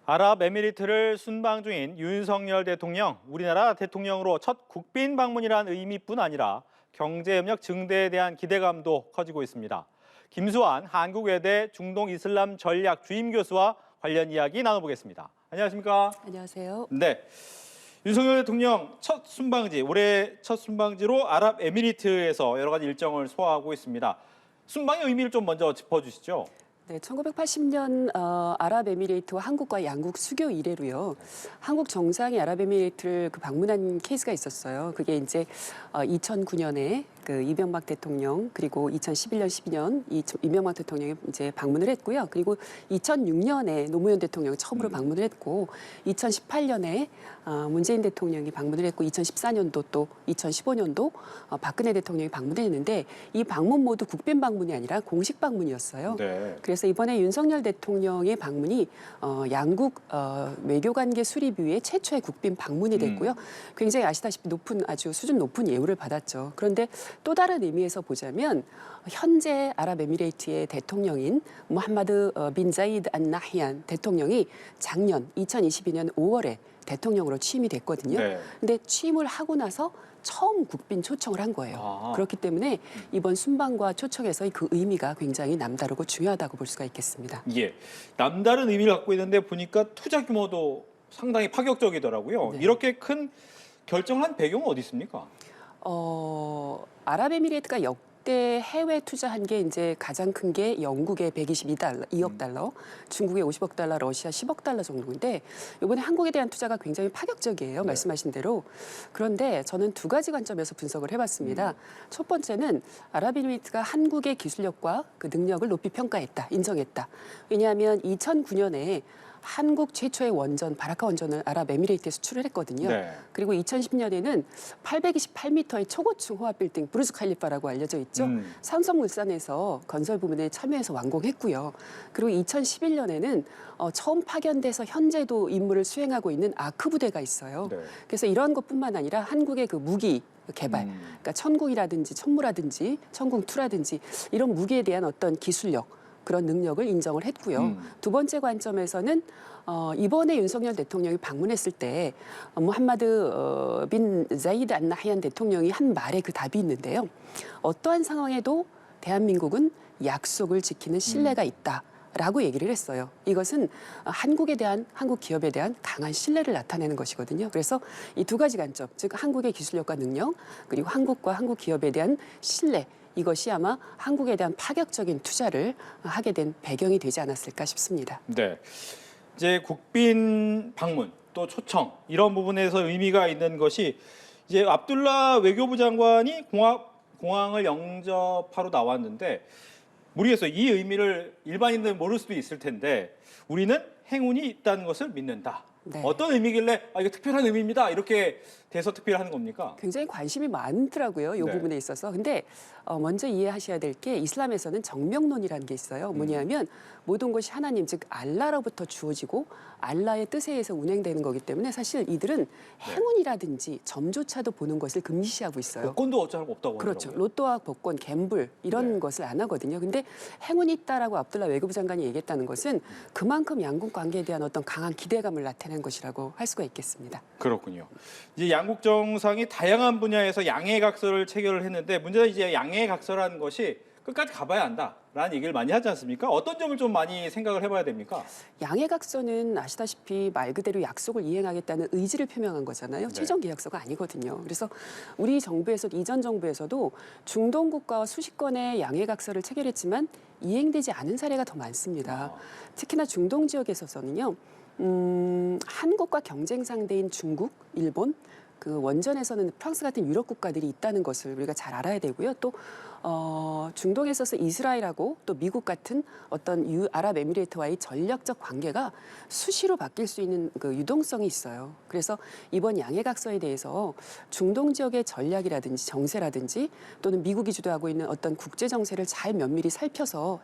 아랍에미리트를 순방 중인 윤석열 대통령, 우리나라 대통령으로 첫 국빈 방문이란 의미뿐 아니라 경제협력 증대에 대한 기대감도 커지고 있습니다. 김수환 한국외대 중동 이슬람 전략 주임 교수와 관련 이야기 나눠보겠습니다. 안녕하십니까? 안녕하세요. 네. 윤석열 대통령 첫 순방지, 올해 첫 순방지로 아랍에미리트에서 여러 가지 일정을 소화하고 있습니다. 순방의 의미를 좀 먼저 짚어주시죠. 네, 1980년 아랍에미레이트와 한국과 양국 수교 이래로요. 한국 정상이 아랍에미레이트를 방문한 케이스가 있었어요. 그게 이제 2009년에 그 이명박 대통령 그리고 2011년, 12년 이명박 대통령이 이제 방문을 했고요. 그리고 2006년에 노무현 대통령이 처음으로 방문을 했고 2018년에 문재인 대통령이 방문을 했고 2014년도 또 2015년도 박근혜 대통령이 방문을 했는데 이 방문 모두 국빈 방문이 아니라 공식 방문이었어요. 네. 그래서 이번에 윤석열 대통령의 방문이 양국 외교관계 수립 이후에 최초의 국빈 방문이 됐고요. 굉장히 아시다시피 아주 수준 높은 예우를 받았죠. 그런데 또 다른 의미에서 보자면 현재 아랍에미레이트의 대통령인 무함마드 빈 자이드 안 나히안 대통령이 작년 2022년 5월에 대통령으로 취임이 됐거든요. 네. 근데 취임을 하고 나서 처음 국빈 초청을 한 거예요. 그렇기 때문에 이번 순방과 초청에서의 그 의미가 굉장히 남다르고 중요하다고 볼 수가 있겠습니다. 예, 남다른 의미를 갖고 있는데 보니까 투자 규모도 상당히 파격적이더라고요. 네. 이렇게 큰 결정을 한 배경은 어디 있습니까? 아랍에미레이트가 역대 해외 투자한 게 이제 가장 큰 게 영국의 2억 달러, 중국의 50억 달러, 러시아 10억 달러 정도인데 이번에 한국에 대한 투자가 굉장히 파격적이에요. 말씀하신 대로. 그런데 저는 두 가지 관점에서 분석을 해봤습니다. 첫 번째는 아랍에미레이트가 한국의 기술력과 그 능력을 높이 평가했다, 인정했다. 왜냐하면 2009년에 한국 최초의 원전, 바라카 원전을 아랍에미레이트에 수출을 했거든요. 네. 그리고 2010년에는 828m의 초고층 호합 빌딩 부르즈 칼리파라고 알려져 있죠. 삼성물산에서 건설 부문에 참여해서 완공했고요. 그리고 2011년에는 처음 파견돼서 현재도 임무를 수행하고 있는 아크 부대가 있어요. 네. 그래서 이러한 것뿐만 아니라 한국의 그 무기 개발, 그러니까 천궁이라든지 천무라든지 천궁2라든지 이런 무기에 대한 어떤 기술력, 그런 능력을 인정을 했고요. 두 번째 관점에서는 이번에 윤석열 대통령이 방문했을 때 무함마드 빈 자이드 안 나히안 대통령이 한 말에 그 답이 있는데요. 어떠한 상황에도 대한민국은 약속을 지키는 신뢰가 있다라고 얘기를 했어요. 이것은 한국 기업에 대한 강한 신뢰를 나타내는 것이거든요. 그래서 이 두 가지 관점, 즉 한국의 기술력과 능력, 그리고 한국과 한국 기업에 대한 신뢰, 이것이 아마 한국에 대한 파격적인 투자를 하게 된 배경이 되지 않았을까 싶습니다. 네. 이제 국빈 방문 또 초청 이런 부분에서 의미가 있는 것이 이제 압둘라 외교부 장관이 공항을 영접하러 나왔는데 모르겠어요. 이 의미를 일반인들은 모를 수도 있을 텐데 우리는 행운이 있다는 것을 믿는다. 네. 어떤 의미길래 이거 특별한 의미입니다. 이렇게 돼서 특별한 겁니까? 굉장히 관심이 많더라고요. 이 네. 부분에 있어서. 근데 먼저 이해하셔야 될 게 이슬람에서는 정명론이라는 게 있어요. 뭐냐면 모든 것이 하나님, 즉 알라로부터 주어지고 알라의 뜻에 의해서 운행되는 거기 때문에 사실 이들은 행운이라든지 점조차도 보는 것을 금지시하고 있어요. 복권도 어쩌고 없다고 그렇죠. 하더라고요. 로또와 복권, 갬블 이런 네. 것을 안 하거든요. 근데 행운이 있다라고 압둘라 외교부 장관이 얘기했다는 것은 그만큼 양국 관계에 대한 어떤 강한 기대감을 나타낸 것이라고 할 수가 있겠습니다. 그렇군요. 이제 양국 정상이 다양한 분야에서 양해각서를 체결을 했는데 문제는 이제 양해각서라는 것이 끝까지 가봐야 한다라는 얘기를 많이 하지 않습니까? 어떤 점을 좀 많이 생각을 해봐야 됩니까? 양해각서는 아시다시피 말 그대로 약속을 이행하겠다는 의지를 표명한 거잖아요. 네. 최종 계약서가 아니거든요. 그래서 우리 정부에서도 이전 정부에서도 중동 국가와 수십 건의 양해각서를 체결했지만 이행되지 않은 사례가 더 많습니다. 특히나 중동 지역에서는요. 한국과 경쟁 상대인 중국, 일본, 그 원전에서는 프랑스 같은 유럽 국가들이 있다는 것을 우리가 잘 알아야 되고요. 또 중동에 있어서 이스라엘하고 또 미국 같은 어떤 아랍에미레이트와의 전략적 관계가 수시로 바뀔 수 있는 그 유동성이 있어요. 그래서 이번 양해각서에 대해서 중동 지역의 전략이라든지 정세라든지 또는 미국이 주도하고 있는 어떤 국제 정세를 잘 면밀히 살펴서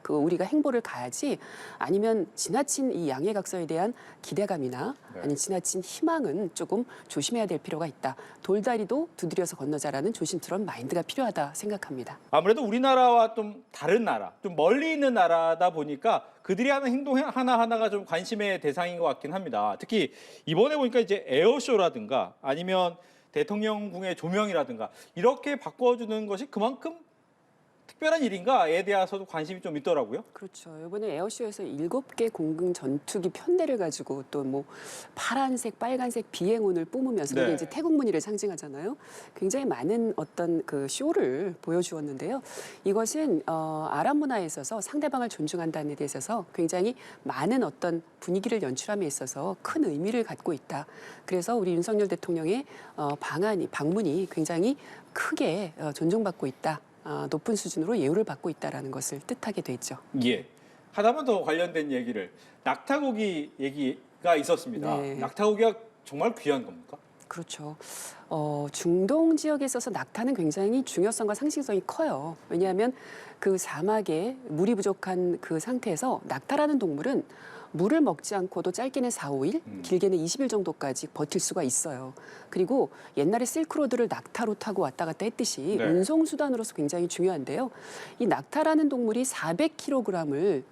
그 우리가 행보를 가야지 아니면 지나친 이 양해각서에 대한 기대감이나 아니 지나친 희망은 조금 조심해야 될 필요가 있다. 돌다리도 두드려서 건너자라는 조심스러운 마인드가 필요하다 생각합니다. 생각합니다. 아무래도 우리나라와 좀 다른 나라, 좀 멀리 있는 나라다 보니까 그들이 하는 행동 하나하나가 좀 관심의 대상인 것 같긴 합니다. 특히 이번에 보니까 이제 에어쇼라든가 아니면 대통령궁의 조명이라든가 이렇게 바꿔주는 것이 그만큼 특별한 일인가에 대해서도 관심이 좀 있더라고요. 그렇죠. 이번에 에어쇼에서 7개 공군 전투기 편대를 가지고 또 뭐 파란색, 빨간색 비행운을 뿜으면서 네. 이게 이제 태국 무늬를 상징하잖아요. 굉장히 많은 어떤 그 쇼를 보여주었는데요. 이것은 아랍 문화에 있어서 상대방을 존중한다는 데 있어서 굉장히 많은 어떤 분위기를 연출함에 있어서 큰 의미를 갖고 있다. 그래서 우리 윤석열 대통령의 방문이 굉장히 크게 존중받고 있다. 높은 수준으로 예우를 받고 있다는 것을 뜻하게 되죠. 예. 하나만 더 관련된 얘기를 낙타고기 얘기가 있었습니다. 네. 낙타고기가 정말 귀한 겁니까? 그렇죠. 중동 지역에 있어서 낙타는 굉장히 중요성과 상징성이 커요. 왜냐하면 그 사막에 물이 부족한 그 상태에서 낙타라는 동물은 물을 먹지 않고도 짧게는 4, 5일, 길게는 20일 정도까지 버틸 수가 있어요. 그리고 옛날에 실크로드를 낙타로 타고 왔다 갔다 했듯이 네. 운송수단으로서 굉장히 중요한데요. 이 낙타라는 동물이 400kg을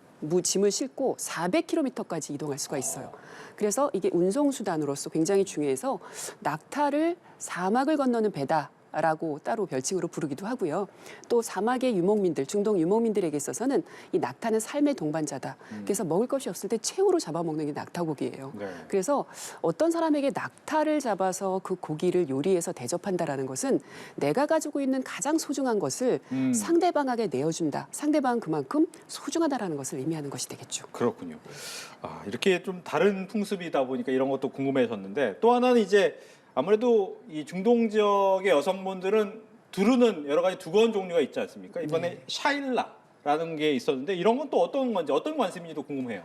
짐을 싣고 400km까지 이동할 수가 있어요. 그래서 이게 운송수단으로서 굉장히 중요해서 낙타를 사막을 건너는 배다라고 따로 별칭으로 부르기도 하고요. 또 사막의 유목민들, 중동 유목민들에게 있어서는 이 낙타는 삶의 동반자다. 그래서 먹을 것이 없을 때 최후로 잡아먹는 게 낙타고기예요. 네. 그래서 어떤 사람에게 낙타를 잡아서 그 고기를 요리해서 대접한다라는 것은 내가 가지고 있는 가장 소중한 것을 상대방에게 내어준다. 상대방은 그만큼 소중하다라는 것을 의미하는 것이 되겠죠. 그렇군요. 이렇게 좀 다른 풍습이다 보니까 이런 것도 궁금해졌는데 또 하나는 이제 아무래도 이 중동 지역의 여성분들은 두르는 여러 가지 두건 종류가 있지 않습니까? 이번에 샤일라라는 게 있었는데 이런 건 또 어떤 건지 어떤 관습인지도 궁금해요.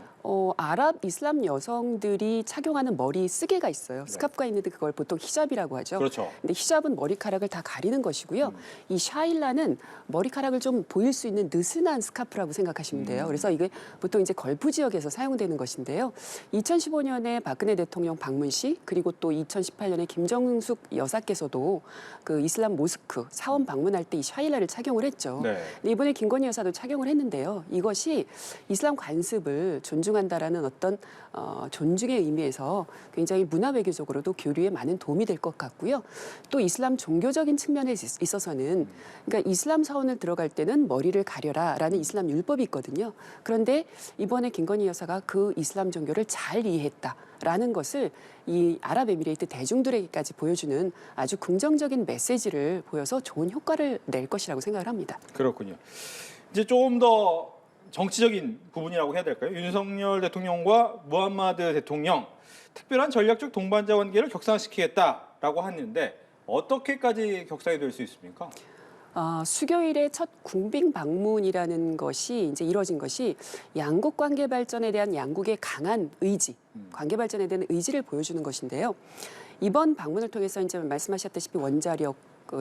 아랍 이슬람 여성들이 착용하는 머리 쓰개가 있어요. 스카프가 있는데 그걸 보통 히잡이라고 하죠. 그렇죠. 근데 히잡은 머리카락을 다 가리는 것이고요. 이 샤일라는 머리카락을 좀 보일 수 있는 느슨한 스카프라고 생각하시면 돼요. 그래서 이게 보통 이제 걸프 지역에서 사용되는 것인데요. 2015년에 박근혜 대통령 방문 시 그리고 또 2018년에 김정숙 여사께서도 그 이슬람 모스크 사원 방문할 때 이 샤일라를 착용을 했죠. 네. 근데 이번에 김건희 여사도 착용을 했는데요. 이것이 이슬람 관습을 존중한다라는 어떤 존중의 의미에서 굉장히 문화 외교적으로도 교류에 많은 도움이 될 것 같고요. 또 이슬람 종교적인 측면에 있어서는 그러니까 이슬람 사원을 들어갈 때는 머리를 가려라라는 이슬람 율법이 있거든요. 그런데 이번에 김건희 여사가 그 이슬람 종교를 잘 이해했다라는 것을 이 아랍에미레이트 대중들에게까지 보여주는 아주 긍정적인 메시지를 보여서 좋은 효과를 낼 것이라고 생각을 합니다. 그렇군요. 이제 조금 더 정치적인 부분이라고 해야 될까요? 윤석열 대통령과 무함마드 대통령 특별한 전략적 동반자 관계를 격상시키겠다라고 하는데 어떻게까지 격상이 될 수 있습니까? 수교일의 첫 궁빙 방문이라는 것이 이제 이뤄진 것이 양국 관계 발전에 대한 양국의 강한 의지, 관계 발전에 대한 의지를 보여주는 것인데요. 이번 방문을 통해서 이제 말씀하셨다시피 원자력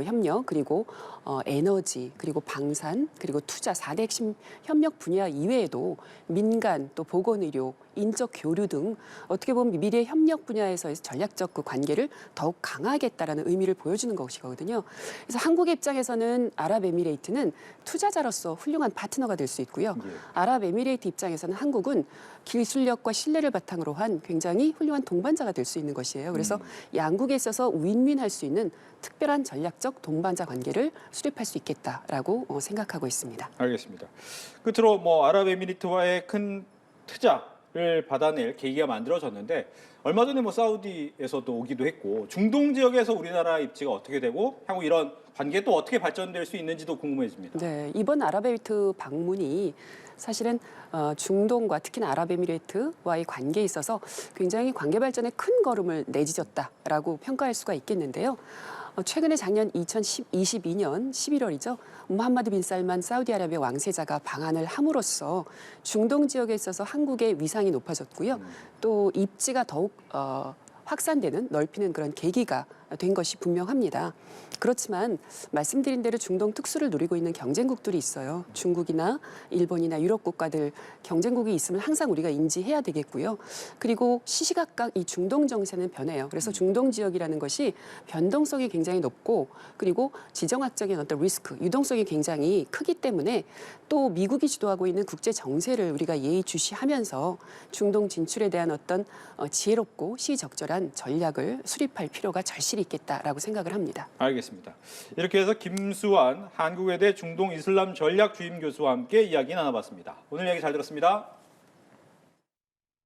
협력 그리고 에너지 그리고 방산 그리고 투자 4대 핵심 협력 분야 이외에도 민간 또 보건의료 인적 교류 등 어떻게 보면 미래 협력 분야에서의 전략적 그 관계를 더욱 강화하겠다라는 의미를 보여주는 것이거든요. 그래서 한국의 입장에서는 아랍에미레이트는 투자자로서 훌륭한 파트너가 될 수 있고요. 아랍에미레이트 입장에서는 한국은 기술력과 신뢰를 바탕으로 한 굉장히 훌륭한 동반자가 될 수 있는 것이에요. 그래서 양국에 있어서 윈윈할 수 있는 특별한 전략적 동반자 관계를 수립할 수 있겠다라고 생각하고 있습니다. 알겠습니다. 끝으로 뭐 아랍에미리트와의 큰 투자를 받아낼 계기가 만들어졌는데 얼마 전에 뭐 사우디에서도 오기도 했고 중동 지역에서 우리나라 입지가 어떻게 되고 향후 이런 관계 또 어떻게 발전될 수 있는지도 궁금해집니다. 네, 이번 아랍에미리트 방문이 사실은 중동과 특히나 아랍에미리트와의 관계에 있어서 굉장히 관계 발전에 큰 걸음을 내딛었다라고 평가할 수가 있겠는데요. 최근에 작년 2022년 11월이죠. 무함마드 빈 살만 사우디아라비아 왕세자가 방한을 함으로써 중동 지역에 있어서 한국의 위상이 높아졌고요. 또 입지가 더욱 확산되는 넓히는 그런 계기가 된 것이 분명합니다. 그렇지만 말씀드린 대로 중동 특수를 누리고 있는 경쟁국들이 있어요. 중국이나 일본이나 유럽 국가들 경쟁국이 있으면 항상 우리가 인지해야 되겠고요. 그리고 시시각각 이 중동 정세는 변해요. 그래서 중동 지역이라는 것이 변동성이 굉장히 높고 그리고 지정학적인 어떤 리스크, 유동성이 굉장히 크기 때문에 또 미국이 주도하고 있는 국제 정세를 우리가 예의주시하면서 중동 진출에 대한 어떤 지혜롭고 시적절한 전략을 수립할 필요가 절실히 있겠다라고 생각을 합니다. 알겠습니다. 이렇게 해서 김수환 한국외대 중동 이슬람 전략 주임 교수와 함께 이야기 나눠봤습니다. 오늘 이야기 잘 들었습니다.